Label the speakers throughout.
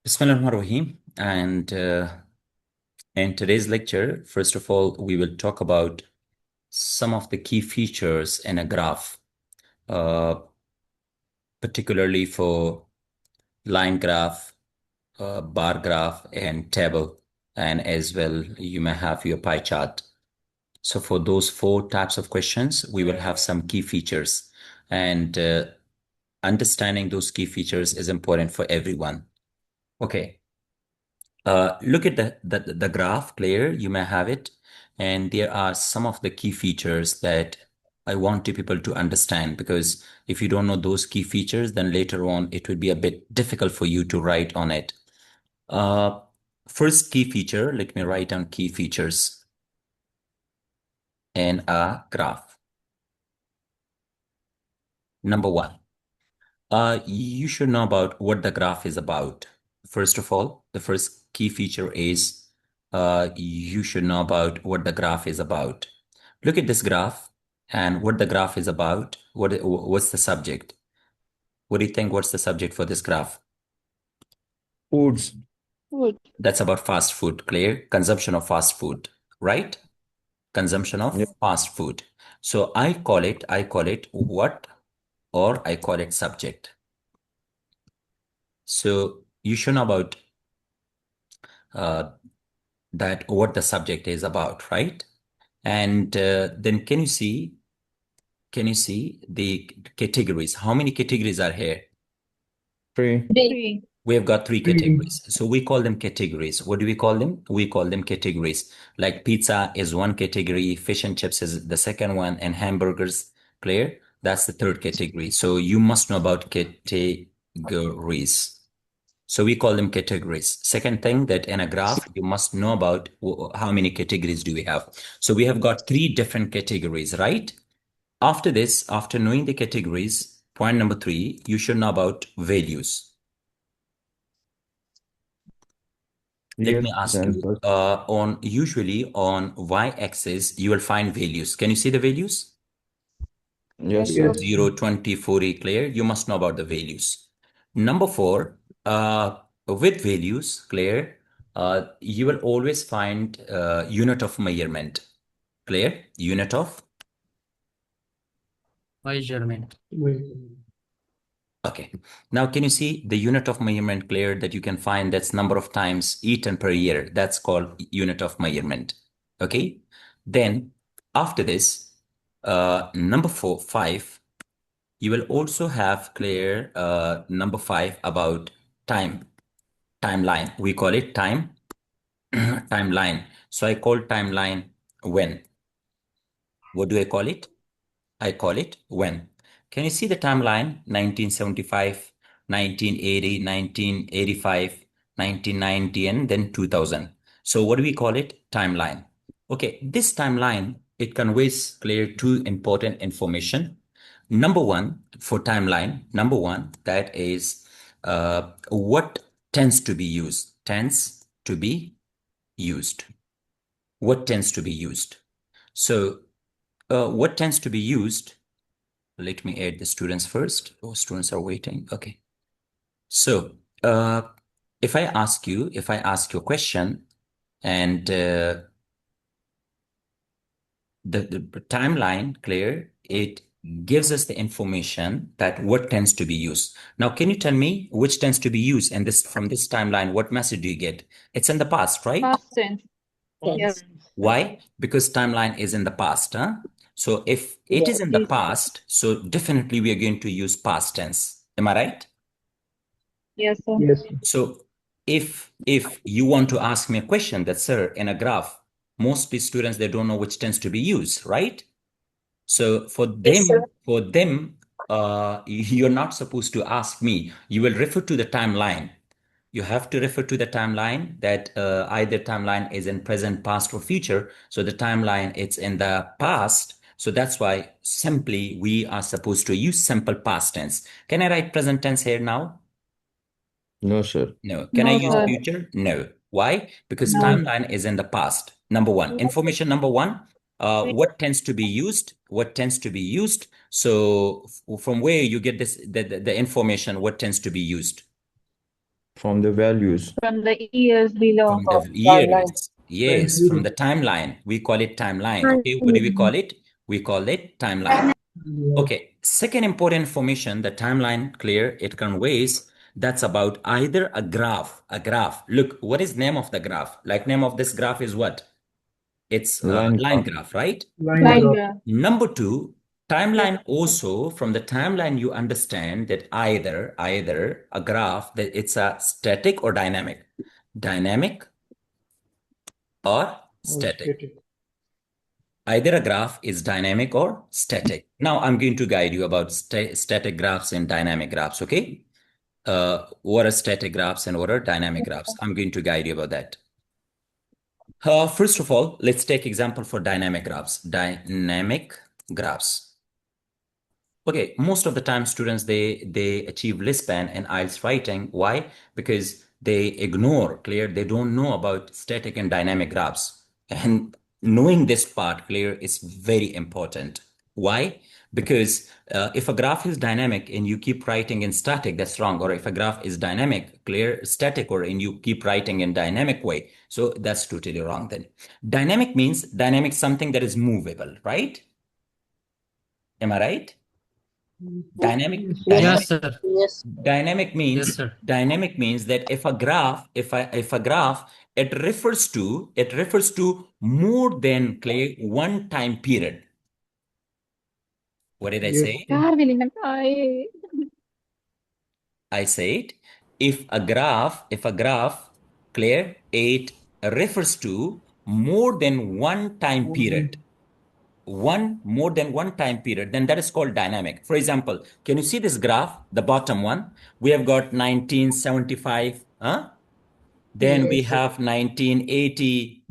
Speaker 1: Bismillahirrahmanirrahim. And in today's lecture, first of all, we will talk about some of the key features in a graph, uh, particularly for line graph, bar graph, and table. And as well, you may have your pie chart. So for those four types of questions, we will have some key features. And understanding those key features is important for everyone. Okay. Look at the graph, Claire. You may have it, and there are some of the key features that I want people to understand, because if you don't know those key features, then later on it would be a bit difficult for you to write on it. Uh, First key feature, let me write down key features in a graph. Number one, you should know about what the graph is about. First of all, the first key feature is you should know about what the graph is about. Look at this graph and what the graph is about. What's the subject? What do you think? What's the subject for this graph?
Speaker 2: Foods.
Speaker 3: Food.
Speaker 1: That's about fast food, Claire. Consumption of fast food, right? Consumption
Speaker 2: Yeah.
Speaker 1: of fast food. So I call it what, or I call it subject. So you should know about uh, that what the subject is about, right? And then can you see the categories? How many categories are here?
Speaker 2: Three.
Speaker 3: Three.
Speaker 1: We have got three
Speaker 2: Three.
Speaker 1: categories. So we call them categories. What do we call them? We call them categories. Like pizza is one category, fish and chips is the second one, and hamburgers, Claire, that's the third category. So you must know about categories. So we call them categories. Second thing, that in a graph, you must know about how many categories do we have. So we have got three different categories, right? After this, after knowing the categories, point number three, you should know about values. Let
Speaker 2: Yes,
Speaker 1: me ask you,
Speaker 2: answer.
Speaker 1: usually on y-axis, you will find values. Can you see the values?
Speaker 2: Yes,
Speaker 3: Yes.
Speaker 2: sir.
Speaker 1: 0, 20, 40, Claire. You must know about the values. Number four, with values, Claire, you will always find unit of measurement. Claire, unit of.
Speaker 4: Measurement.
Speaker 1: Okay. Now, can you see the unit of measurement, Claire, that you can find? That's number of times eaten per year. That's called unit of measurement. Okay. Then after this, number five, you will also have, Claire, number five about timeline. We call it timeline. So I call timeline when. What do I call it? I call it when. Can you see the timeline? 1975, 1980, 1985, 1990, and then 2000. So what do we call it? Timeline. Okay, this timeline, it conveys clear two important information. Number one, for timeline, number one, that is what tends to be used. Tends to be used. What tends to be used? So what tends to be used? Let me add the students first. Oh, students are waiting. Okay. So, if I ask you a question, and the timeline, Claire, it gives us the information that what tends to be used. Now, can you tell me which tends to be used? And this, from this timeline, what message do you get? It's in the past, right?
Speaker 3: Past tense. Yes.
Speaker 1: Why? Because timeline is in the past, huh? So if it is in the past, so definitely we are going to use past tense. Am I right?
Speaker 3: Yes, sir.
Speaker 2: Yes.
Speaker 1: So if you want to ask me a question that, sir, in a graph, mostly students, they don't know which tends to be used, right? So
Speaker 3: Yes, sir.
Speaker 1: for them, you're not supposed to ask me. You will refer to the timeline. You have to refer to the timeline, that either timeline is in present, past, or future. So the timeline, it's in the past. So that's why simply we are supposed to use simple past tense. Can I write present tense here now?
Speaker 2: No, sir.
Speaker 1: No. Can I
Speaker 3: No,
Speaker 1: use
Speaker 3: sir.
Speaker 1: future? No. Why? Because
Speaker 3: No.
Speaker 1: timeline is in the past. Number one. Information number one. What tends to be used? What tends to be used? So from where you get this the information, what tends to be used?
Speaker 2: From the values.
Speaker 3: From the years below.
Speaker 1: From the years. Yes, from the timeline. We call it timeline. Okay, what do we call it? We call it timeline. Okay, second important information, the timeline, clear, it conveys that's about either a graph. Look, what is name of the graph? Like name of this graph is what? It's a
Speaker 2: Line
Speaker 1: line
Speaker 2: graph.
Speaker 1: graph, right?
Speaker 3: Line graph.
Speaker 1: Number two, timeline also, from the timeline, you understand that either a graph, that it's a static or dynamic. Dynamic or static. Either a graph is dynamic or static. Now I'm going to guide you about static graphs and dynamic graphs, okay? What are static graphs and what are dynamic graphs? I'm going to guide you about that. First of all, let's take example for dynamic graphs. Dynamic graphs. Okay, most of the time students, they achieve Lispan and IELTS writing. Why? Because they ignore, clear, they don't know about static and dynamic graphs. And knowing this part, clear, is very important. Why? Because if a graph is dynamic and you keep writing in static, that's wrong. Or if a graph is dynamic, clear, static, or and you keep writing in dynamic way, so that's totally wrong then. Dynamic means dynamic something that is movable, right? Am I right? Dynamic,
Speaker 4: Yes, sir.
Speaker 1: dynamic means
Speaker 4: Yes, sir.
Speaker 1: dynamic means that if a graph, if a graph, it refers to more than, clear, one time period. What did I say? I said if a graph, clear, it refers to more than one time period. More than one time period, then that is called dynamic. For example, can you see this graph, the bottom one? We have got 1975, then we have 1980,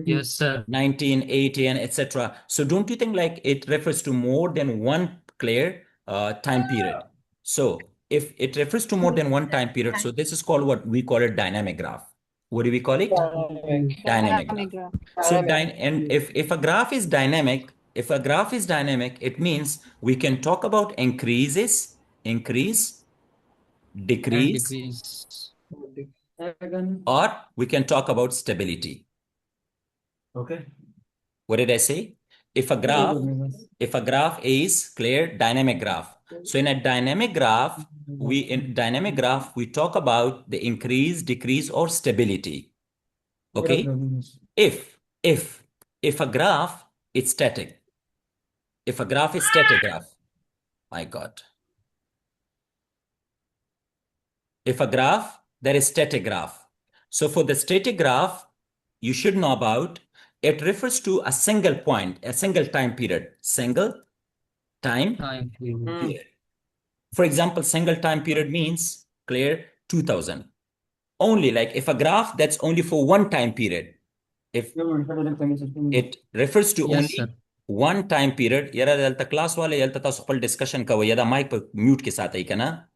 Speaker 4: Yes, sir.
Speaker 1: 1980, and etc. So don't you think like it refers to more than one, clear, time period? So if it refers to more than one time period, so this is called what we call a dynamic graph. What do we call it? Dynamic graph.
Speaker 3: graph.
Speaker 1: So and if a graph is dynamic, it means we can talk about increase,
Speaker 4: And
Speaker 1: decrease,
Speaker 4: decrease.
Speaker 1: or we can talk about stability.
Speaker 4: Okay.
Speaker 1: What did I say? If a graph is, clear, dynamic graph. So in dynamic graph, we talk about the increase, decrease, or stability. Okay? If a graph is static, graph, my God. If a graph, there is static graph. So for the static graph, you should know about, it refers to a single point, a single time period. Single time period. For example, single time period means, clear, 2000. Only, like if a graph, that's only for one time period. If it refers to
Speaker 4: Yes,
Speaker 1: only
Speaker 4: sir.
Speaker 1: one time period, yara delta class wale yalta ta suppal discussion ka yada mic per mute ke sath ai kana.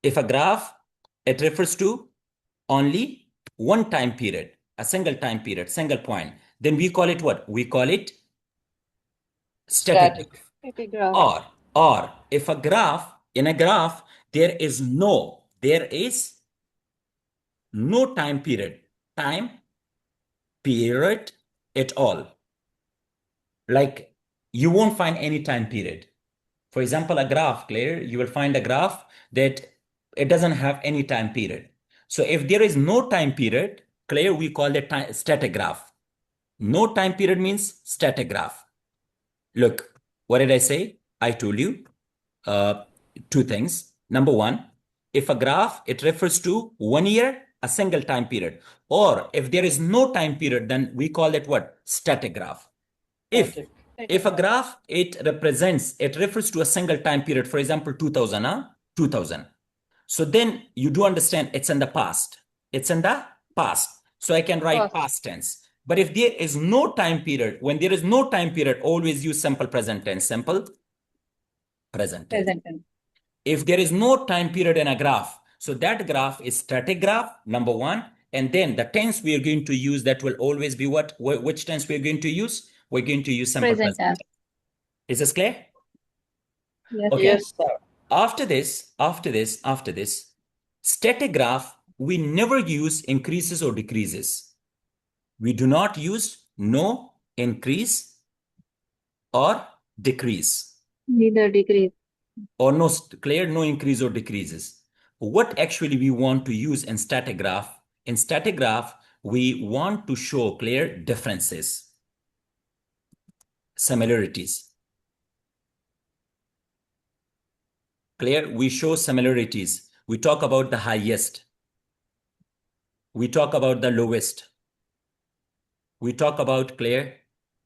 Speaker 1: If a graph, it refers to only one time period, a single time period, single point, then we call it what? We call it static.
Speaker 3: Graph.
Speaker 1: Or if a graph, in a graph, there is no time period at all. Like you won't find any time period. For example, a graph, clear, you will find a graph that it doesn't have any time period. So if there is no time period, clear, we call it static graph. No time period means static graph. Look, what did I say? I told you two things. Number one, if a graph, it refers to 1 year, a single time period. Or if there is no time period, then we call it what? Static graph. If a graph, it refers to a single time period, for example, 2000, 2000. So then you do understand it's in the past. It's in the past. So I can write past tense. But if there is no time period, when there is no time period, always use simple present tense. Simple present tense. If there is no time period in a graph, so that graph is static graph, number one. And then the tense we are going to use, that will always be what? Which tense we are going to use? We're going to use simple present tense. Is this clear?
Speaker 3: Yes.
Speaker 1: Okay.
Speaker 3: Yes.
Speaker 1: After this, static graph, we never use increases or decreases. We do not use no increase or decrease,
Speaker 3: Neither decrease.
Speaker 1: or no increase or decreases. What actually we want to use in static graph? In static graph, we want to show clear differences, similarities. Clear? We show similarities. We talk about the highest. We talk about the lowest. We talk about clear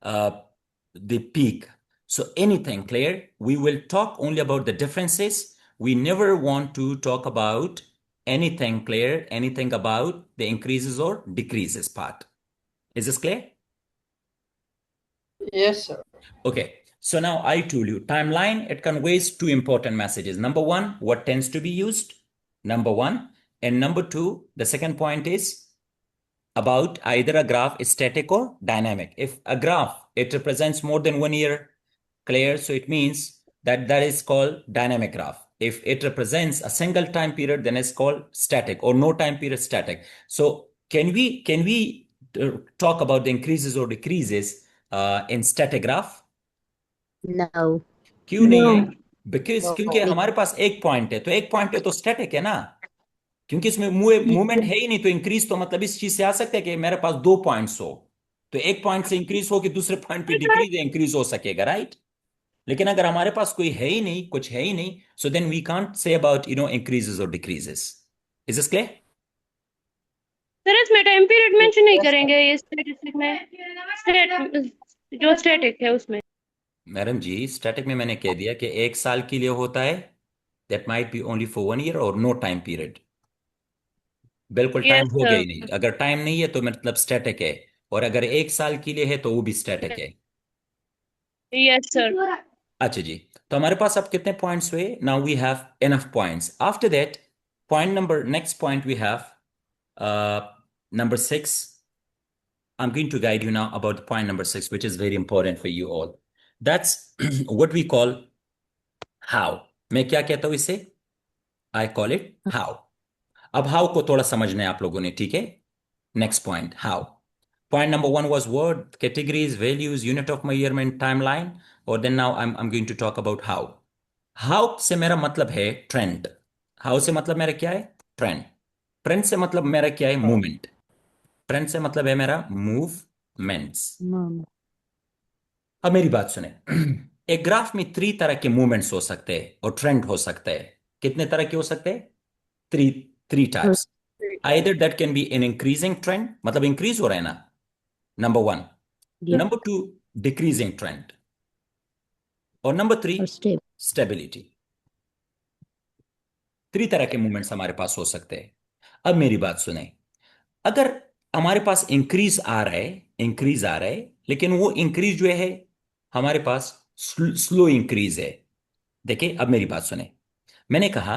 Speaker 1: the peak. So anything clear, we will talk only about the differences. We never want to talk about anything clear, anything about the increases or decreases part. Is this clear?
Speaker 5: Yes, sir.
Speaker 1: Okay. So now I told you timeline, it conveys two important messages. Number one, what tends to be used. Number one. And number two, the second point is about either a graph is static or dynamic. If a graph, it represents more than 1 year, clear, so it means that is called dynamic graph. If it represents a single time period, then it's called static, or no time period static. So can we talk about the increases or decreases in static graph?
Speaker 6: No.
Speaker 1: क्यों नहीं है?
Speaker 3: No.
Speaker 1: Because
Speaker 5: No.
Speaker 1: क्योंकि हमारे पास एक point है, तो एक point है तो स्टैटिक है ना, क्योंकि इसमें मूवमेंट है ही नहीं, तो इंक्रीज तो मतलब इस चीज से आ सकता है कि मेरे पास 2 पॉइंट्स हो, तो एक पॉइंट से इंक्रीज हो कि दूसरे पॉइंट पे डिक्रीज या इंक्रीज हो सकेगा, राइट? लेकिन अगर हमारे पास कोई है ही नहीं, कुछ है ही नहीं, so then we can't say about increases और decreases. Is this clear?
Speaker 7: Sir इसमें टाइम पीरियड मेंशन नहीं
Speaker 5: Yes, sir.
Speaker 7: करेंगे ये स्टैटिस्टिक में, जो स्टैटिक है उसमें.
Speaker 1: मैडम जी, स्टैटिक में मैंने कह दिया कि 1 साल के लिए होता है, that might be only for 1 year, और नो टाइम पीरियड. बिल्कुल टाइम
Speaker 7: यस
Speaker 1: हो गया ही
Speaker 7: सर.
Speaker 1: नहीं. अगर टाइम नहीं है तो मतलब स्टैटिक है, और अगर 1 साल के लिए है तो वो भी स्टैटिक है.
Speaker 7: Yes sir.
Speaker 1: अच्छा जी, तो हमारे पास अब कितने पॉइंट्स हुए? Now we have enough points. After that, next point we have number 6. I'm going to guide you now about point number 6, which is very important for you all. That's what we call how. मैं क्या कहता हूं इसे? I call it how. अब how को थोड़ा समझना है आप लोगों ने, ठीक है? Next point, how. Point number 1 was word, categories, values, unit of measurement, timeline. और then now I'm going to talk about how. How से मेरा मतलब है trend. How से मतलब मेरा क्या है? Trend. Trend से मतलब मेरा क्या है? Movement. Trend से मतलब है मेरा movements.
Speaker 6: Mom.
Speaker 1: अब मेरी बात सुने. एक ग्राफ में 3 तरह के मूवमेंट्स हो सकते हैं और ट्रेंड हो सकते हैं. कितने तरह के हो सकते हैं? Three types. Either that can be an increasing trend, मतलब इंक्रीज हो रहा है ना, number 1.
Speaker 6: Yeah.
Speaker 1: Number 2, decreasing trend. और number 3,
Speaker 6: Or stable.
Speaker 1: stability. 3 तरह के मूवमेंट्स हमारे पास हो सकते हैं. अब मेरी बात सुने. अगर हमारे पास इंक्रीज आ रहा है, लेकिन वो इंक्रीज जो है हमारे पास स्लो इंक्रीज है. देखिए, अब मेरी बात सुने. मैंने कहा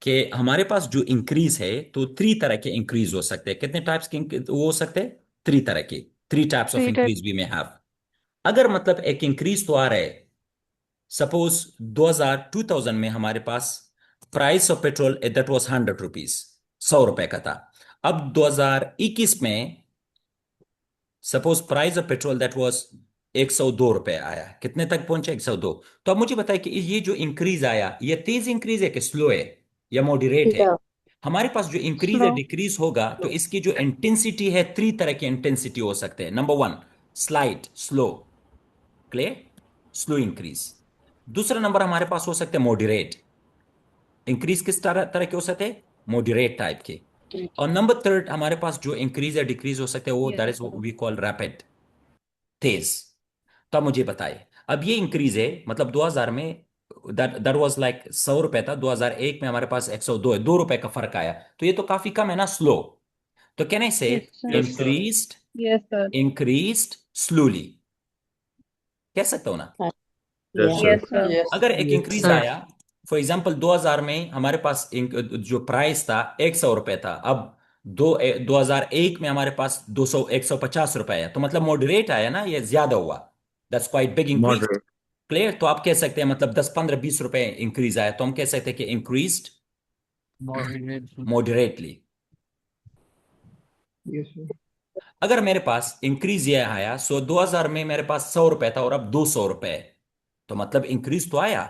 Speaker 1: कि हमारे पास जो इंक्रीज है, तो 3 तरह के इंक्रीज हो सकते हैं. कितने टाइप्स के वो हो सकते हैं? 3 तरह के. 3 types of increase we may have. अगर मतलब एक इंक्रीज तो आ रहा है, सपोज 2000 में हमारे पास price of petrol that was 100 rupees, 100 रुपए का था. अब 2021 में suppose price of petrol that was 102 रुपए आया. कितने तक पहुंचे? 102. तो अब मुझे बताइए कि ये जो इंक्रीज आया, ये तेज इंक्रीज है कि स्लो है या मॉडरेट है?
Speaker 6: Slow.
Speaker 1: हमारे पास जो इंक्रीज या डिक्रीज होगा, तो इसकी जो इंटेंसिटी है, 3 तरह की इंटेंसिटी हो सकते हैं. Number 1, slight, slow. Clear? Slow increase. दूसरा नंबर हमारे पास हो सकते हैं मॉडरेट. इंक्रीज किस तरह के हो सकते हैं? मॉडरेट टाइप के. और नंबर 3 हमारे पास जो इंक्रीज या डिक्रीज हो सकते हैं, वो that is we call rapid, तेज. तो अब मुझे बताइए, अब ये इंक्रीज है, मतलब 2000 में दैट वाज लाइक 100 रुपए था, 2001 में हमारे पास 102 है, 2 रुपए का फर्क आया, तो ये तो काफी कम है ना, स्लो. तो कैन आई से
Speaker 3: Yes, sir.
Speaker 1: Increased,
Speaker 3: Yes, sir.
Speaker 1: Increased slowly? कह सकता हूं ना?
Speaker 2: Yes, sir.
Speaker 3: Yes, sir.
Speaker 5: Yes.
Speaker 1: अगर एक
Speaker 4: Yes,
Speaker 1: इंक्रीज
Speaker 4: sir.
Speaker 1: आया, फॉर एग्जाम्पल 2000 में हमारे पास जो प्राइस था 100 रुपए था, अब 2001 में हमारे पास 150 रुपए है, तो मतलब मॉडरेट आया ना, ये ज्यादा हुआ. That's quite big increase.
Speaker 2: Moderate.
Speaker 1: Clear? तो आप कह सकते हैं मतलब 10 15 20 रुपए इंक्रीज आया तो हम कह सकते हैं कि increased
Speaker 4: Moderately.
Speaker 1: Moderately.
Speaker 5: Yes, sir.
Speaker 1: अगर मेरे पास इंक्रीज ये आया, सो 2000 में मेरे पास 100 रुपए था और अब 200 रुपए है, तो मतलब इंक्रीज तो आया।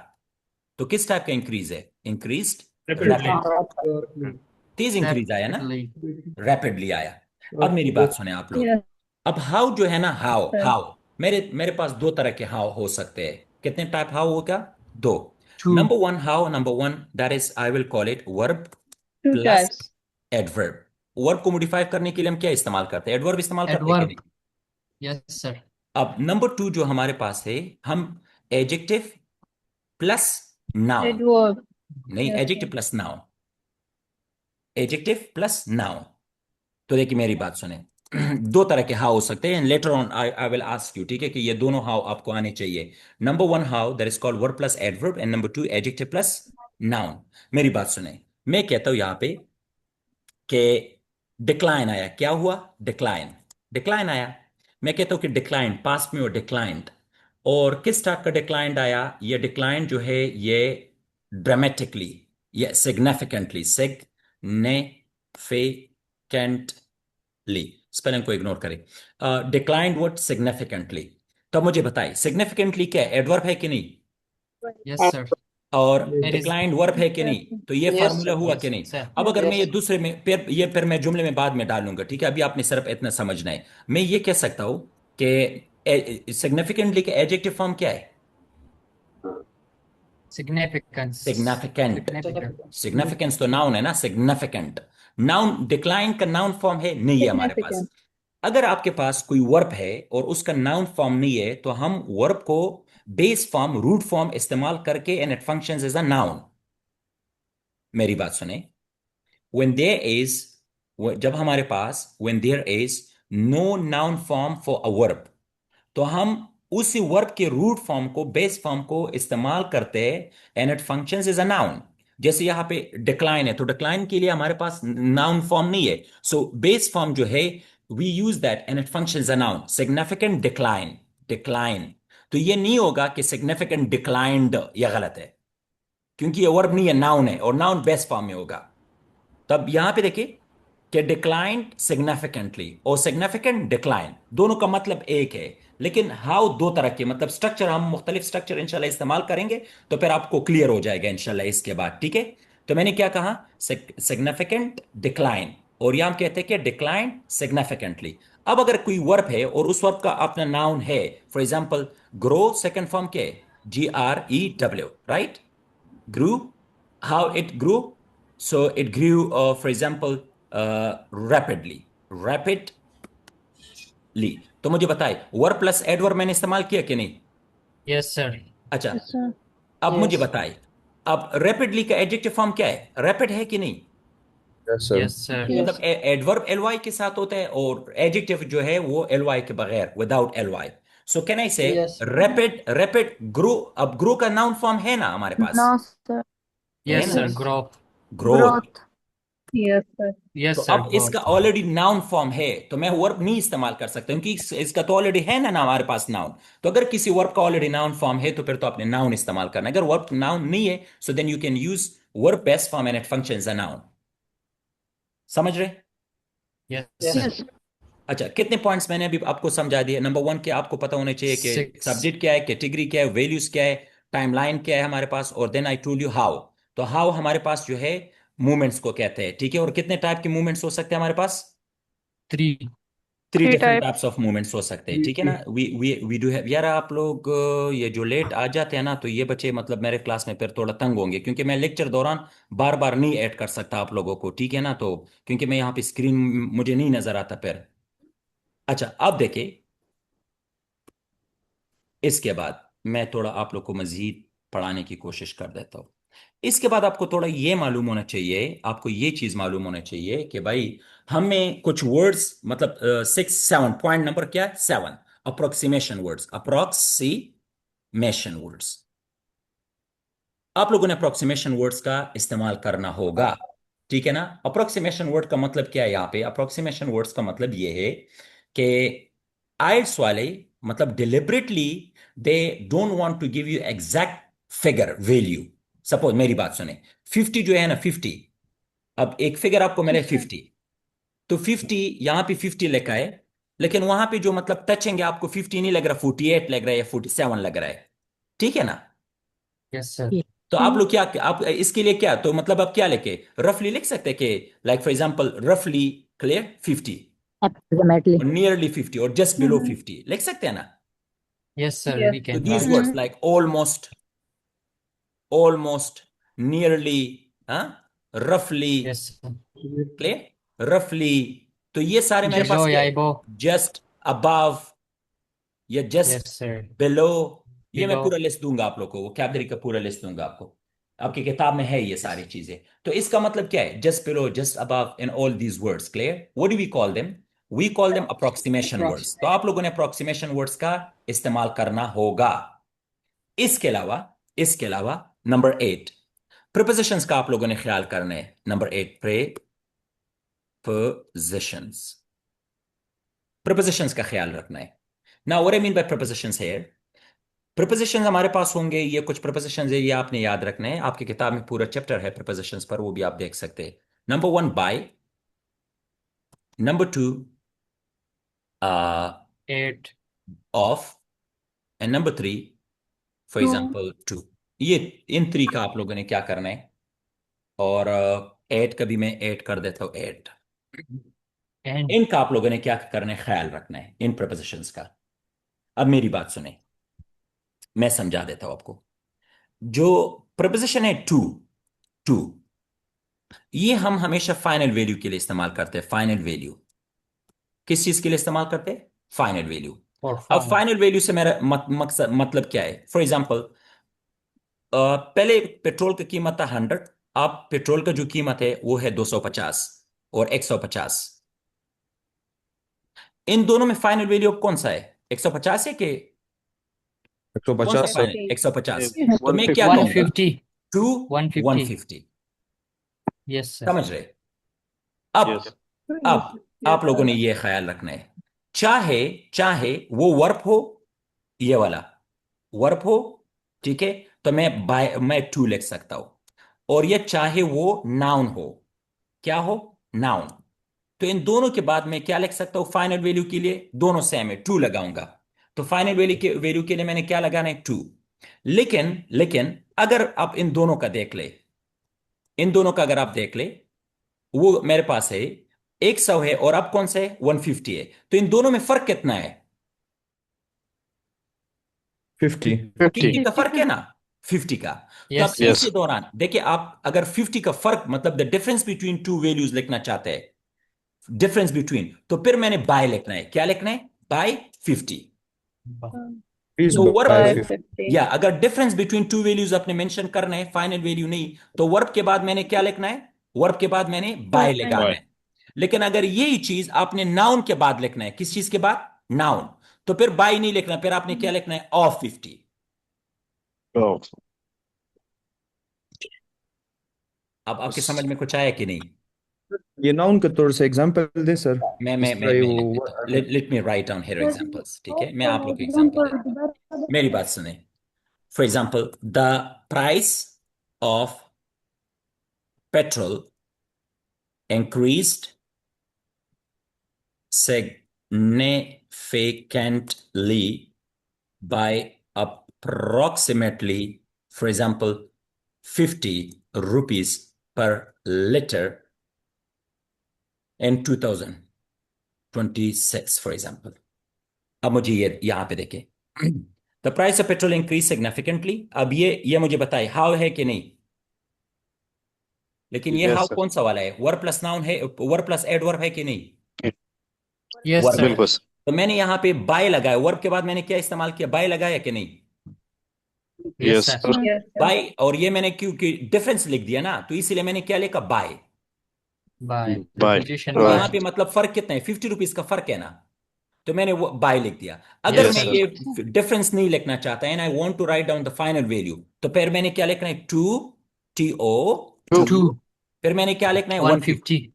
Speaker 1: तो किस टाइप का इंक्रीज है? Increased
Speaker 4: Rapidly.
Speaker 1: रैपिड, तेज इंक्रीज आया ना,
Speaker 4: Rapidly.
Speaker 1: रैपिडली आया। अब मेरी बात सुने आप लोग।
Speaker 3: Yes,
Speaker 1: अब हाउ जो है ना, हाउ
Speaker 3: sir.
Speaker 1: हाउ मेरे मेरे पास दो तरह के हाउ हो सकते हैं। कितने टाइप हाउ होगा? दो।
Speaker 4: Two.
Speaker 1: Number one how, number one that is I will call it verb
Speaker 3: Two
Speaker 1: plus
Speaker 3: types.
Speaker 1: Adverb. Verb को मॉडिफाई करने के लिए हम क्या इस्तेमाल करते हैं? एडवर्ब इस्तेमाल करते हैं कि
Speaker 4: Adverb.
Speaker 1: नहीं?
Speaker 4: Yes, sir.
Speaker 1: अब नंबर टू जो हमारे पास है, हम एडजेक्टिव प्लस नाउन,
Speaker 3: Adverb.
Speaker 1: नहीं
Speaker 3: Yes,
Speaker 1: adjective
Speaker 3: sir.
Speaker 1: Plus noun, adjective plus noun. तो देखिए मेरी बात सुने, दो तरह के हाउ हो सकते हैं। Later on I I will ask you, ठीक है, कि ये दोनों हाउ आपको आने चाहिए। Number one how that is called verb plus adverb, and number two adjective plus noun. मेरी बात सुने, मैं कहता हूं यहां पे कि डिक्लाइन आया। क्या हुआ? डिक्लाइन, डिक्लाइन आया। मैं कहता हूं कि डिक्लाइन पास्ट में, और डिक्लाइंड, और किस टाइप का डिक्लाइंड आया? ये डिक्लाइन जो है ये ड्रामेटिकली, ये सिग्निफिकेंटली, सिग्निफिकेंटली, स्पेलिंग को इग्नोर करें, डिक्लाइंड वर्ड सिग्निफिकेंटली। तो मुझे बताइए सिग्निफिकेंटली क्या है? एडवर्ब है कि नहीं?
Speaker 4: Yes, sir.
Speaker 1: और
Speaker 4: It is.
Speaker 1: डिक्लाइंड वर्ब है कि
Speaker 3: Yes,
Speaker 1: नहीं?
Speaker 3: sir.
Speaker 1: तो ये
Speaker 6: Yes,
Speaker 1: फार्मूला
Speaker 6: sir.
Speaker 1: हुआ
Speaker 4: Yes,
Speaker 1: कि नहीं?
Speaker 4: sir.
Speaker 1: अब अगर मैं ये
Speaker 6: Yes.
Speaker 1: दूसरे में फिर मैं जुमले में बाद में डालूंगा, ठीक है, अभी आपने सिर्फ इतना समझना है। मैं ये कह सकता हूं कि सिग्निफिकेंटली का एडजेक्टिव फॉर्म क्या है?
Speaker 4: Significance.
Speaker 1: सिग्निफिकेंट।
Speaker 6: Significant.
Speaker 1: सिग्निफिकेंस तो नाउन है ना, सिग्निफिकेंट। नाउन, डिक्लाइन का नाउन फॉर्म है? नहीं है हमारे पास।
Speaker 3: Significant.
Speaker 1: अगर आपके पास कोई वर्ब है और उसका नाउन फॉर्म नहीं है, तो हम वर्ब को बेस फॉर्म, रूट फॉर्म इस्तेमाल करके, and it functions as a noun. मेरी बात सुने, when there is जब हमारे पास when there is no noun form for a verb, तो हम उसी वर्ब के रूट फॉर्म को, बेस फॉर्म को इस्तेमाल करते हैं, and it functions as a noun. जैसे यहां पे डिक्लाइन है, तो डिक्लाइन के लिए हमारे पास नाउन फॉर्म नहीं है, सो बेस फॉर्म जो है we use that and it functions a noun. Significant decline, decline. तो ये नहीं होगा कि सिग्निफिकेंट डिक्लाइंड, यह गलत है, क्योंकि ये वर्ब नहीं है, नाउन है, और नाउन बेस फॉर्म में होगा। तब यहां पे देखिए कि डिक्लाइंड सिग्निफिकेंटली और सिग्निफिकेंट डिक्लाइन, दोनों का मतलब एक है, लेकिन हाउ दो तरह के, मतलब स्ट्रक्चर, हम मुख्तलिफ स्ट्रक्चर इंशाल्लाह इस्तेमाल करेंगे, तो फिर आपको क्लियर हो जाएगा इंशाल्लाह इसके बाद, ठीक है। तो मैंने क्या कहा? सिग्निफिकेंट डिक्लाइन, और यहां हम कहते हैं कि डिक्लाइन सिग्निफिकेंटली। अब अगर कोई वर्ब है और उस वर्ब का अपना नाउन है, for example grow, second form क्या है? GREW, right? Grew. How it grew? So it grew, for example, rapidly, rapidly। तो मुझे बताए वर्ब प्लस एडवर्ब मैंने इस्तेमाल किया कि नहीं?
Speaker 4: Yes, sir.
Speaker 1: अच्छा,
Speaker 3: Yes, sir.
Speaker 1: अब मुझे
Speaker 6: Yes.
Speaker 1: बताए, अब रैपिडली का एडजेक्टिव फॉर्म क्या है? रैपिड है कि नहीं?
Speaker 2: Yes, sir.
Speaker 4: Yes, sir.
Speaker 3: Yes.
Speaker 1: मतलब एडवर्ब एलवाई के साथ होता है, और एडजेक्टिव जो है वो एलवाई के बगैर, विदाउट एलवाई। सो कैन आई से
Speaker 6: Yes.
Speaker 1: Rapid, rapid grow. अब ग्रो का नाउन फॉर्म है ना हमारे पास?
Speaker 3: No, sir.
Speaker 4: Yes,
Speaker 1: है
Speaker 4: sir.
Speaker 1: ना,
Speaker 4: Growth.
Speaker 1: Growth.
Speaker 3: Yes, sir.
Speaker 4: Yes,
Speaker 1: तो
Speaker 4: sir.
Speaker 1: अब इसका
Speaker 4: Growth.
Speaker 1: ऑलरेडी नाउन फॉर्म है, तो मैं वर्ब नहीं इस्तेमाल कर सकता, क्योंकि इसका तो ऑलरेडी है ना हमारे पास नाउन। तो अगर किसी वर्ब का ऑलरेडी नाउन फॉर्म है, तो फिर तो आपने नाउन इस्तेमाल करना है। अगर वर्ब नाउन नहीं है, so then you can use verb base form and it functions a noun. समझ रहे?
Speaker 4: Yes,
Speaker 6: Yes.
Speaker 4: sir.
Speaker 3: Yes.
Speaker 1: अच्छा, कितने पॉइंट्स मैंने अभी आपको समझा दिए? नंबर वन के आपको पता होने चाहिए कि
Speaker 4: 6.
Speaker 1: सब्जेक्ट क्या है, कैटेगरी क्या है, वैल्यूज क्या है, टाइमलाइन क्या है हमारे पास, और then I told you how. तो हाउ हमारे पास जो है मूवमेंट्स को कहते हैं, ठीक है। और कितने टाइप के मूवमेंट्स हो सकते हैं हमारे पास?
Speaker 4: 3.
Speaker 1: Three
Speaker 3: Three
Speaker 1: different
Speaker 3: types.
Speaker 1: Types of movements हो सकते हैं, ठीक है ना। वी डू हैव यार, आप लोग ये जो लेट आ जाते हैं ना, तो ये बच्चे मतलब मेरे क्लास में फिर थोड़ा तंग होंगे, क्योंकि मैं लेक्चर दौरान बार बार नहीं ऐड कर सकता आप लोगों को, ठीक है ना। तो क्योंकि मैं यहाँ पे स्क्रीन मुझे नहीं नजर आता फिर। अच्छा, अब देखिए, इसके बाद मैं थोड़ा आप लोग को मजीद पढ़ाने की कोशिश कर देता हूँ। इसके बाद आपको थोड़ा ये मालूम होना चाहिए, आपको ये चीज मालूम होना चाहिए कि भाई हमें कुछ वर्ड्स, मतलब 6 7 पॉइंट नंबर क्या है? 7 अप्रोक्सीमेशन वर्ड्स, अप्रोक्सीमेशन वर्ड्स। आप लोगों ने अप्रोक्सीमेशन वर्ड्स का इस्तेमाल करना होगा, ठीक है ना। अप्रोक्सीमेशन वर्ड का मतलब क्या है? यहाँ पे अप्रोक्सीमेशन वर्ड्स का मतलब ये है कि आइल्स वाले मतलब deliberately they don't want to give you exact figure value. Suppose मेरी बात सुने, 50 जो है ना 50, अब एक फिगर आपको मिले 50, तो 50 यहां पे 50 लिखा है, लेकिन वहां पे जो मतलब टचेंगे आपको 50 नहीं लग रहा, 48 लग रहा है या 47 लग रहा है, ठीक है ना?
Speaker 4: Yes, sir.
Speaker 6: Yeah.
Speaker 1: तो आप लोग क्या, आप इसके लिए क्या, तो मतलब आप क्या लिखे, रफली लिख सकते हैं कि लाइक फॉर एग्जांपल रफली क्लियर 50
Speaker 6: Approximately.
Speaker 1: और नियरली 50 और जस्ट बिलो 50 लिख सकते हैं ना?
Speaker 4: Yes, sir.
Speaker 3: Yes.
Speaker 4: We
Speaker 1: तो
Speaker 4: can
Speaker 1: these
Speaker 4: write.
Speaker 1: words like almost, almost, nearly, roughly,
Speaker 4: Yes, sir.
Speaker 1: clear, roughly, तो ये सारे मेरे पास
Speaker 4: Below,
Speaker 1: क्या है?
Speaker 4: Yaibo.
Speaker 1: जस्ट above या
Speaker 4: Yes,
Speaker 1: जस्ट
Speaker 4: sir.
Speaker 1: बिलो, ये मैं
Speaker 4: Below.
Speaker 1: पूरा लिस्ट दूंगा आप लोग को, वोकैबलरी का पूरा लिस्ट दूंगा आपको, आपकी किताब में है ये सारी चीजें। तो इसका मतलब क्या है? Just below, just above in all these words, clear? What do we call them? We call them approximation words. तो आप लोगों ने अप्रोक्सीमेशन वर्ड्स का इस्तेमाल करना होगा। इसके अलावा नंबर 8 प्रीपोजिशंस का आप लोगों ने ख्याल करना है। नंबर 8 प्रीपोजिशंस, प्रीपोजिशंस का ख्याल रखना है। Now what I mean by prepositions here, prepositions हमारे पास होंगे, ये कुछ प्रीपोजिशंस है, ये आपने याद रखना है। आपकी किताब में पूरा चैप्टर है प्रीपोजिशंस पर, वो भी आप देख सकते हैं। Number 1 by, number 2
Speaker 4: 8.
Speaker 1: Of, and number 3 for example 2। ये इन 3 का आप लोगों ने क्या करना है, और 8 का भी मैं 8 कर देता हूं 8।
Speaker 4: And
Speaker 1: इनका आप लोगों ने क्या करना है, ख्याल रखना है इन प्रपोजिशंस का। अब मेरी बात सुने, मैं समझा देता हूं आपको। जो प्रपोजिशन है टू, टू, ये हम हमेशा फाइनल वैल्यू के लिए इस्तेमाल करते हैं। फाइनल वैल्यू किस चीज के लिए इस्तेमाल करते हैं? Final value.
Speaker 4: for
Speaker 1: अब
Speaker 4: 5.
Speaker 1: फाइनल वैल्यू से मेरा मकसद मतलब क्या है? फॉर एग्जाम्पल पहले पेट्रोल की कीमत था 100, अब पेट्रोल का जो कीमत है वो है 250 और 150। इन दोनों में फाइनल वैल्यू कौन सा है? 150 है कि कौन सा
Speaker 2: 150 सर।
Speaker 1: फाइनल? 150।
Speaker 3: Yes.
Speaker 1: तो मैं क्या
Speaker 7: 150
Speaker 1: कहूंगा?
Speaker 4: 150.
Speaker 1: टू
Speaker 4: 150.
Speaker 1: 150।
Speaker 4: Yes, sir.
Speaker 1: समझ रहे? अब
Speaker 5: Yes.
Speaker 1: अब आप लोगों ने ये ख्याल रखना है, चाहे चाहे वो वर्ब हो, ये वाला वर्ब हो, ठीक है, तो मैं टू लिख सकता हूं, और ये चाहे वो नाउन हो। क्या हो? नाउन। तो इन दोनों के बाद मैं क्या लिख सकता हूं फाइनल वैल्यू के लिए? दोनों सेम है, टू लगाऊंगा। तो फाइनल वैल्यू के लिए मैंने क्या लगाना है? टू। लेकिन लेकिन अगर आप इन दोनों का देख ले, इन दोनों का अगर आप देख ले, वो मेरे पास है 100 है, और अब कौन सा है? 150 है। तो इन दोनों में फर्क कितना है?
Speaker 2: 50
Speaker 1: 50 का
Speaker 5: 50.
Speaker 1: फर्क है ना, 50 का। तो
Speaker 4: Yes,
Speaker 1: अब
Speaker 4: sir.
Speaker 5: Yes.
Speaker 1: इसके दौरान देखिए, आप अगर 50 का फर्क मतलब the difference between two values लिखना चाहते हैं, डिफरेंस बिटवीन, तो फिर मैंने बाय लिखना है। क्या लिखना है? बाय 50।
Speaker 2: प्लीज
Speaker 1: तो वर्ब
Speaker 2: बाय
Speaker 3: By
Speaker 1: को,
Speaker 2: 50
Speaker 3: 50.
Speaker 1: या अगर डिफरेंस बिटवीन टू वैल्यूज आपने मेंशन करना है, फाइनल वैल्यू नहीं, तो वर्ब के बाद मैंने क्या लिखना है? वर्ब के बाद मैंने बाय लगाना
Speaker 5: By.
Speaker 1: है। लेकिन अगर यही चीज आपने नाउन के बाद लिखना है, किस चीज के बाद? नाउन, तो फिर बाय नहीं लिखना, फिर आपने क्या लिखना है? ऑफ 50।
Speaker 5: Oh.
Speaker 1: अब आपके समझ में कुछ आया कि नहीं?
Speaker 2: ये नाउन का थोड़ा सा एग्जांपल दे सर।
Speaker 1: मैं
Speaker 2: इस
Speaker 1: मैं मैं
Speaker 2: तरह
Speaker 1: मैं लिख
Speaker 2: वो
Speaker 1: देता हूँ। Let me write down here examples, ठीक है? मैं आप लोग को एग्जांपल देता हूँ, मेरी बात सुने। For example, the price of petrol increased significantly by approximately, for example, 50 rupees per liter in 2026, for example. अब मुझे ये यहां पे देखें, the price of petrol increase significantly. अब ये मुझे बताए हाउ है कि नहीं, लेकिन ये
Speaker 5: Yes,
Speaker 1: हाउ
Speaker 5: sir.
Speaker 1: कौन सा वाला है? वर्ब प्लस नाउन है, वर्ब प्लस एडवर्ब है कि नहीं?
Speaker 4: Yes,
Speaker 1: verb
Speaker 4: sir.
Speaker 5: बिल्कुल sir.
Speaker 1: तो मैंने यहां पे बाय लगाया, वर्ब के बाद मैंने क्या इस्तेमाल किया? बाय लगाया कि नहीं?
Speaker 4: Yes,
Speaker 5: Yes,
Speaker 4: sir.
Speaker 5: sir.
Speaker 3: Yes, sir.
Speaker 1: By, और ये मैंने क्योंकि डिफरेंस लिख दिया ना, तो इसीलिए मैंने क्या लिखा? बाय।
Speaker 4: By.
Speaker 5: By.
Speaker 4: Preposition
Speaker 1: अब
Speaker 5: Right.
Speaker 1: यहाँ
Speaker 4: by.
Speaker 1: पे मतलब फर्क कितना है? 50 रुपीज का फर्क है ना, तो मैंने वो बाय लिख दिया। अगर
Speaker 4: Yes,
Speaker 1: मैं
Speaker 5: Yes,
Speaker 4: sir.
Speaker 5: sir.
Speaker 1: ये डिफरेंस नहीं लिखना चाहता and I want to write down the final value, तो फिर मैंने क्या लिखना है? To, TO,
Speaker 5: Two.
Speaker 1: 2,
Speaker 4: 2.
Speaker 1: फिर मैंने क्या लिखना है? 150।
Speaker 4: 150.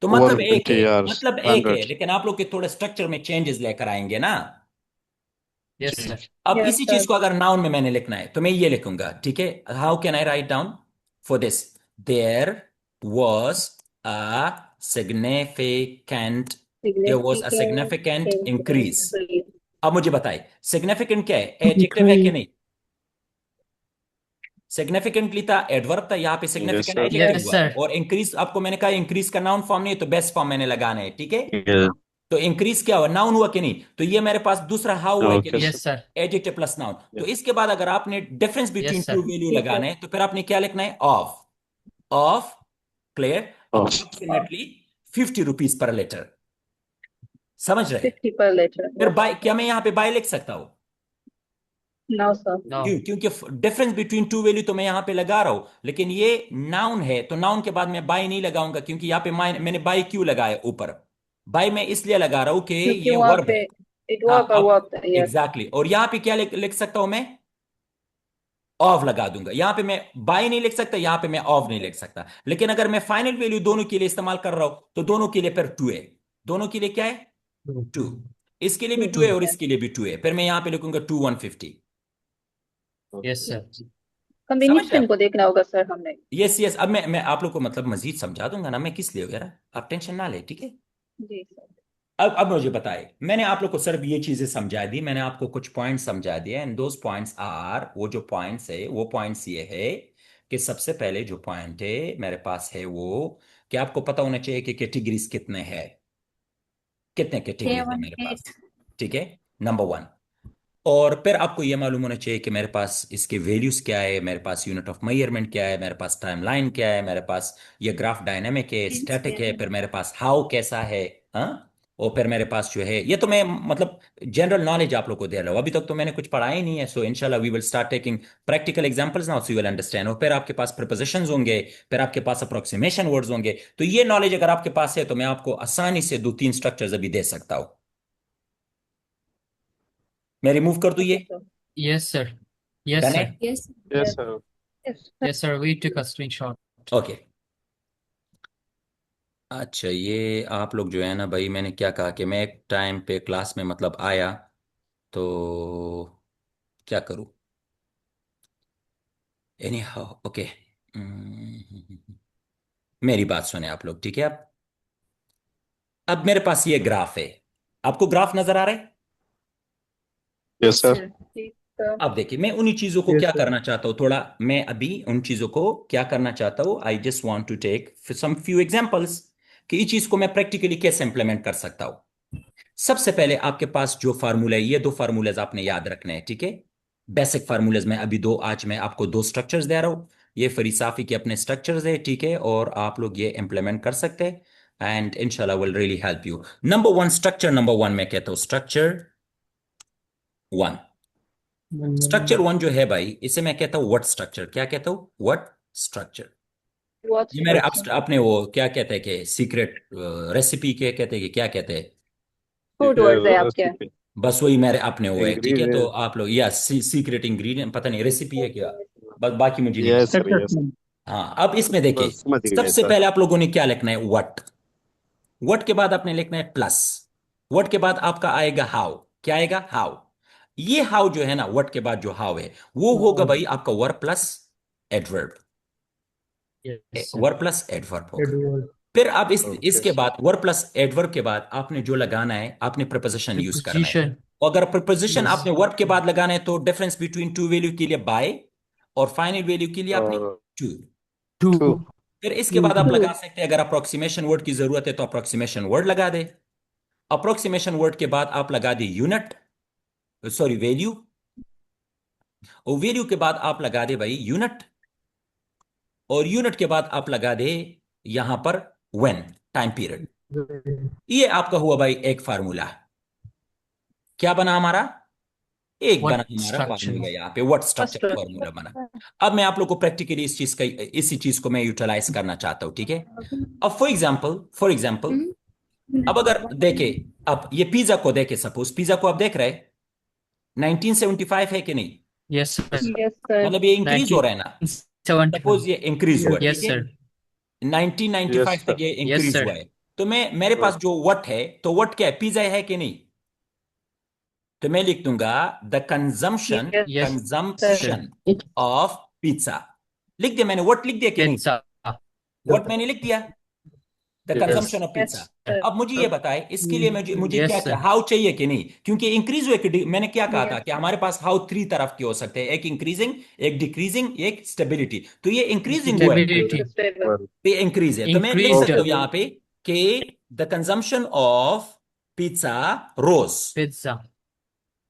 Speaker 1: तो मतलब एक है,
Speaker 5: 150 hours.
Speaker 1: मतलब एक है,
Speaker 5: 100.
Speaker 1: लेकिन आप लोग के थोड़े स्ट्रक्चर में चेंजेस लेकर आएंगे ना।
Speaker 4: Yes,
Speaker 5: जी।
Speaker 4: sir.
Speaker 1: अब
Speaker 3: Yes,
Speaker 1: इसी
Speaker 3: sir.
Speaker 1: चीज को अगर नाउन में मैंने लिखना है तो मैं ये लिखूंगा, ठीक है। How can I write down for this? There was a significant there was a significant increase.
Speaker 3: Increase.
Speaker 1: अब मुझे बताइए सिग्निफिकेंट क्या है? एडजेक्टिव है कि नहीं? सिग्निफिकेंटली था, एडवर्ब था, यहाँ पे
Speaker 5: Yes,
Speaker 1: significant
Speaker 5: sir.
Speaker 1: Adjective
Speaker 4: Yes,
Speaker 1: हुआ।
Speaker 4: sir.
Speaker 1: और इंक्रीज आपको मैंने कहा इंक्रीज का नाउन फॉर्म नहीं है तो बेस्ट फॉर्म मैंने लगाना है, ठीक है।
Speaker 5: Yes.
Speaker 1: तो इंक्रीज क्या हुआ? नाउन हुआ कि नहीं? तो ये मेरे पास दूसरा हाउ हुआ है कि
Speaker 5: Okay,
Speaker 1: नहीं?
Speaker 4: Yes, sir.
Speaker 1: Adjective plus noun. तो
Speaker 5: Yes.
Speaker 1: इसके बाद अगर आपने difference between
Speaker 4: Yes,
Speaker 1: to
Speaker 4: sir.
Speaker 1: Value
Speaker 3: Yes,
Speaker 1: लगाना
Speaker 3: sir.
Speaker 1: है तो फिर आपने क्या लिखना है? Of. Of clear
Speaker 5: Of.
Speaker 1: Approximately 50 rupees per litre. समझ रहे?
Speaker 3: 50 per liter.
Speaker 1: फिर
Speaker 3: Yes.
Speaker 1: बाय, क्या मैं यहाँ पे बाय लिख सकता हूँ?
Speaker 3: No, sir.
Speaker 4: No.
Speaker 1: क्यों? क्योंकि डिफरेंस बिटवीन टू वैल्यू तो मैं यहाँ पे लगा रहा हूं, लेकिन ये नाउन है तो नाउन के बाद मैं बाय नहीं लगाऊंगा, क्योंकि यहाँ पे मैंने बाय क्यों लगाया ऊपर? बाय मैं इसलिए लगा रहा हूं कि
Speaker 3: क्योंकि
Speaker 1: ये
Speaker 3: वहां
Speaker 1: वर्ब
Speaker 3: पे
Speaker 1: है।
Speaker 3: it
Speaker 1: हाँ
Speaker 3: was a
Speaker 1: अब
Speaker 3: verb. Yes.
Speaker 1: एग्जैक्टली और यहाँ पे क्या लिख सकता हूं मैं? ऑफ लगा दूंगा। यहाँ पे मैं बाय नहीं लिख सकता, यहाँ पे मैं ऑफ नहीं लिख सकता। लेकिन अगर मैं फाइनल वैल्यू दोनों के लिए इस्तेमाल कर रहा हूं तो दोनों के लिए फिर टू है। दोनों के लिए क्या है? टू। इसके लिए भी टू है और इसके लिए भी टू है। फिर मैं यहाँ पे लिखूंगा 2 150।
Speaker 4: Yes, sir.
Speaker 1: समझ रहे
Speaker 3: कम्बिनेशन
Speaker 1: आप?
Speaker 3: को देखना होगा सर हमने.
Speaker 1: यस यस, अब मैं आप लोग को मतलब मजीद समझा दूंगा ना, मैं किस लिए वगैरह, आप टेंशन ना ले, ठीक है।
Speaker 3: जी सर.
Speaker 1: अब मुझे बताए, मैंने आप लोग को सिर्फ ये चीजें समझा दी, मैंने आपको कुछ पॉइंट्स समझा दिए एंड दोस पॉइंट्स आर, वो जो पॉइंट्स है वो पॉइंट्स ये है कि सबसे पहले जो पॉइंट है मेरे पास है वो कि आपको पता होना चाहिए कि कैटेगरीज कितने हैं, कितने कैटेगरीज है मेरे पास, ठीक है, नंबर वन। और फिर आपको ये मालूम होना चाहिए कि मेरे पास इसके वैल्यूज क्या है, मेरे पास यूनिट ऑफ मेजरमेंट क्या है, मेरे पास टाइमलाइन क्या है, मेरे पास ये ग्राफ डायनेमिक है, स्टैटिक है, फिर मेरे पास हाउ कैसा है, हाँ। और फिर मेरे पास जो है, ये तो मैं मतलब जनरल नॉलेज आप लोग को दे रहा हूँ, अभी तक तो मैंने कुछ पढ़ा ही नहीं है। सो इंशाल्लाह we will start taking practical examples now so you will understand. और फिर आपके पास प्रीपोजिशंस होंगे, फिर आपके पास अप्रोक्सीमेशन वर्ड्स होंगे। तो ये नॉलेज अगर आपके पास है तो मैं आपको आसानी से 2 3 स्ट्रक्चर्स अभी दे सकता हूँ। मैं रिमूव कर दूं
Speaker 3: ओके
Speaker 1: ये?
Speaker 3: Sir.
Speaker 4: Yes, sir. Yes,
Speaker 1: done है?
Speaker 4: sir.
Speaker 6: Yes.
Speaker 5: Yes, sir.
Speaker 3: Yes.
Speaker 4: Yes, sir. We took a screenshot.
Speaker 1: Okay. अच्छा ये आप लोग जो है ना भाई, मैंने क्या कहा कि मैं एक टाइम पे क्लास में मतलब आया तो क्या करूं? एनी हाउ ओके, मेरी बात सुने आप लोग, ठीक है। अब मेरे पास ये ग्राफ है, आपको ग्राफ नजर आ रहा है?
Speaker 5: Yes, sir.
Speaker 6: Sir.
Speaker 3: ठीक सर.
Speaker 1: अब देखिए मैं उन्हीं चीजों को
Speaker 2: Yes,
Speaker 1: क्या
Speaker 2: sir.
Speaker 1: करना चाहता हूँ, थोड़ा मैं अभी उन चीजों को क्या करना चाहता हूँ, I just want to take some few examples कि इस चीज को मैं प्रैक्टिकली कैसे इंप्लीमेंट कर सकता हूँ। सबसे पहले आपके पास जो फार्मूला है, ये 2 फार्मूलाज आपने याद रखने हैं, ठीक है। बेसिक फार्मूलाज में अभी आज मैं आपको 2 स्ट्रक्चर्स दे रहा हूँ। ये फरीसाफी के अपने स्ट्रक्चर्स है, ठीक है, और आप लोग ये इंप्लीमेंट कर सकते हैं एंड इंशाल्लाह will really help you. Number one, structure number one मैं कहता हूँ स्ट्रक्चर वन। स्ट्रक्चर वन जो है भाई, इसे मैं कहता हूँ व्हाट स्ट्रक्चर। क्या कहता हूँ? What structure.
Speaker 3: What
Speaker 1: ये मेरे
Speaker 3: structure?
Speaker 1: अपने वो क्या कहते हैं कि सीक्रेट रेसिपी के कहते हैं कि क्या कहते हैं,
Speaker 3: Food words है आपके.
Speaker 5: Recipe.
Speaker 1: बस वही मेरे अपने वो है, ठीक है। तो
Speaker 5: Ingredient.
Speaker 1: आप लोग या सीक्रेट इंग्रेडिएंट, पता नहीं रेसिपी है क्या, बस बाकी मुझे नहीं
Speaker 5: Yes,
Speaker 1: पता।
Speaker 5: sir. Yes.
Speaker 1: हाँ अब इसमें देखिए,
Speaker 5: बस समझ गए
Speaker 1: सबसे
Speaker 5: सर.
Speaker 1: पहले आप लोगों ने क्या लिखना है? व्हाट। व्हाट के बाद आपने लिखना है प्लस। व्हाट के बाद आपका आएगा हाउ। क्या आएगा? हाउ। ये हाउ जो है ना, व्हाट के बाद जो हाउ है वो होगा भाई आपका verb plus adverb.
Speaker 4: Yes, sir.
Speaker 1: Verb plus adverb होगा। फिर अब
Speaker 5: Okay,
Speaker 1: इसके
Speaker 5: sir.
Speaker 1: बाद वर्ब प्लस एडवर्ब के बाद आपने जो लगाना है, आपने प्रपोजिशन यूज करना है।
Speaker 4: Preposition.
Speaker 1: और अगर प्रपोजिशन
Speaker 4: Yes.
Speaker 1: आपने वर्ब के बाद लगाना है तो डिफरेंस बिटवीन टू वैल्यू के लिए बाय और फाइनल वैल्यू के लिए आपने
Speaker 5: Uh,
Speaker 1: टू।
Speaker 4: Two.
Speaker 5: two.
Speaker 1: फिर इसके बाद आप लगा सकते हैं, अगर अप्रोक्सीमेशन वर्ड की जरूरत है तो अप्रोक्सीमेशन वर्ड लगा दे। अप्रोक्सीमेशन वर्ड के बाद आप लगा दे यूनिट, सॉरी वैल्यू, और वैल्यू के बाद आप लगा दे भाई यूनिट, और यूनिट के बाद आप लगा दे यहां पर व्हेन, टाइम पीरियड। ये आपका हुआ भाई एक फार्मूला। क्या बना हमारा? एक
Speaker 4: What
Speaker 1: बना हमारा
Speaker 4: structure?
Speaker 1: फार्मूला, यहाँ पे व्हाट स्ट्रक्चर फार्मूला बना। अब मैं आप लोग को प्रैक्टिकली इसी चीज को मैं यूटिलाइज करना चाहता हूँ, ठीक है। अब फॉर एग्जांपल अब अगर देखे, अब ये पिज्जा को देखे, सपोज पिज्जा को आप देख रहे 1975 है कि नहीं?
Speaker 4: Yes, sir.
Speaker 3: Yes sir.
Speaker 1: मतलब ये इंक्रीज हो रहा है ना,
Speaker 4: 1971.
Speaker 1: सपोज ये इंक्रीज हुआ,
Speaker 4: Yes,
Speaker 1: ठीक है।
Speaker 4: sir.
Speaker 1: 1995
Speaker 5: Yes, sir.
Speaker 1: तक ये
Speaker 4: Yes,
Speaker 1: इंक्रीज
Speaker 4: sir.
Speaker 1: हुआ है। तो मैं मेरे पास जो व्हाट है, तो व्हाट क्या है? पिज्जा है कि नहीं?
Speaker 5: Yes, sir.
Speaker 1: तो मैं 1995 तक ये इंक्रीज हुआ है, तो मेरे पास जो व्हाट है, तो व्हाट क्या है? पिज्जा है कि नहीं? तो मैं लिख दूंगा the consumption
Speaker 3: Yes,
Speaker 1: consumption of pizza. लिख दिया मैंने, व्हाट लिख दिया कि नहीं?
Speaker 4: Pizza.
Speaker 1: व्हाट मैंने लिख दिया, the
Speaker 5: Yes.
Speaker 1: Consumption of
Speaker 3: yes,
Speaker 1: pizza.
Speaker 3: sir.
Speaker 1: अब मुझे ये बताए इसके लिए मुझे मुझे
Speaker 4: Yes,
Speaker 1: क्या
Speaker 4: sir.
Speaker 1: हाउ चाहिए कि नहीं, क्योंकि इंक्रीज हुए कि मैंने क्या कहा
Speaker 3: Yes.
Speaker 1: था कि हमारे पास हाउ 3 तरफ के हो सकते हैं, एक इंक्रीजिंग, एक डिक्रीजिंग, एक स्टेबिलिटी। तो ये इंक्रीजिंग हुआ है,
Speaker 4: Stability.
Speaker 3: Stable.
Speaker 5: Well,
Speaker 1: पे इंक्रीज है, तो मैं लिख
Speaker 4: Increased.
Speaker 1: सकता हूँ यहाँ पे कि the consumption of pizza rose,
Speaker 4: Pizza.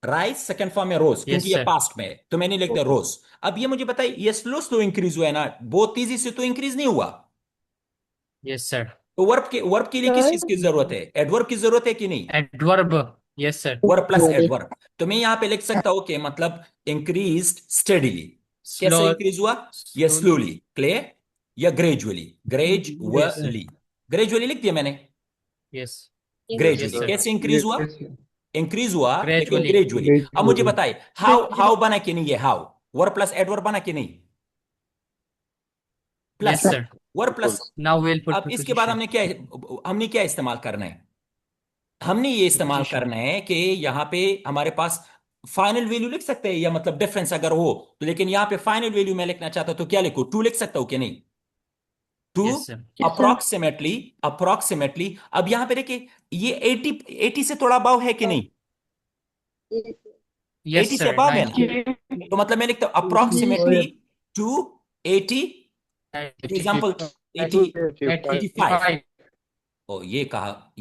Speaker 1: Rise second form में रोज, क्योंकि ये
Speaker 4: sir.
Speaker 1: पास्ट में है, तो मैंने लिख दिया रोज। अब ये मुझे बताइए, ये स्लो स्लो इंक्रीज हुआ है ना, बहुत तेजी से तो इंक्रीज नहीं हुआ।
Speaker 4: Yes, sir.
Speaker 1: तो वर्ब के लिए किस चीज की जरूरत है, एडवर्ब की जरूरत है कि नहीं?
Speaker 4: Adverb. Yes, sir.
Speaker 1: Verb plus adverb. तो मैं यहाँ पे लिख सकता हूँ कि मतलब इंक्रीज स्टेडिली। कैसे
Speaker 4: Slow.
Speaker 1: इंक्रीज हुआ? या स्लोली, क्लियर, या ग्रेजुअली? ग्रेजुअली, ग्रेजुअली लिख दिया मैंने,
Speaker 4: Yes.
Speaker 1: ग्रेजुअली।
Speaker 4: sir.
Speaker 1: कैसे इंक्रीज हुआ? इंक्रीज हुआ लेकिन
Speaker 4: Gradually.
Speaker 1: ग्रेजुअली। अब मुझे बताइए हाउ, हाउ बना कि नहीं, ये हाउ वर्ब प्लस एडवर्ब बना कि नहीं?
Speaker 4: Yes,
Speaker 1: plus
Speaker 4: sir.
Speaker 1: Verb plus.
Speaker 4: Now we'll put
Speaker 1: अब इसके बाद
Speaker 4: preposition.
Speaker 1: हमने क्या इस्तेमाल करना है? हमने ये इस्तेमाल
Speaker 4: Preposition.
Speaker 1: करना है कि यहाँ पे हमारे पास फाइनल वैल्यू लिख सकते हैं, या मतलब डिफरेंस अगर हो तो, लेकिन यहाँ पे फाइनल वैल्यू मैं लिखना चाहता हूं तो क्या लिखूं? 2 लिख सकता हूं कि नहीं? 2
Speaker 4: Yes, sir.
Speaker 1: Approximately, approximately. अब यहाँ पे देखिए ये 80 से थोड़ा अबव है कि नहीं?
Speaker 4: Yes,
Speaker 1: 80 से
Speaker 4: sir.
Speaker 1: अबव है
Speaker 4: 90.
Speaker 1: ना, तो मतलब मैं लिखता हूं अप्रोक्सीमेटली टू 80, एग्जाम्पल 80, 85।
Speaker 4: 85.
Speaker 1: ओ ये कहा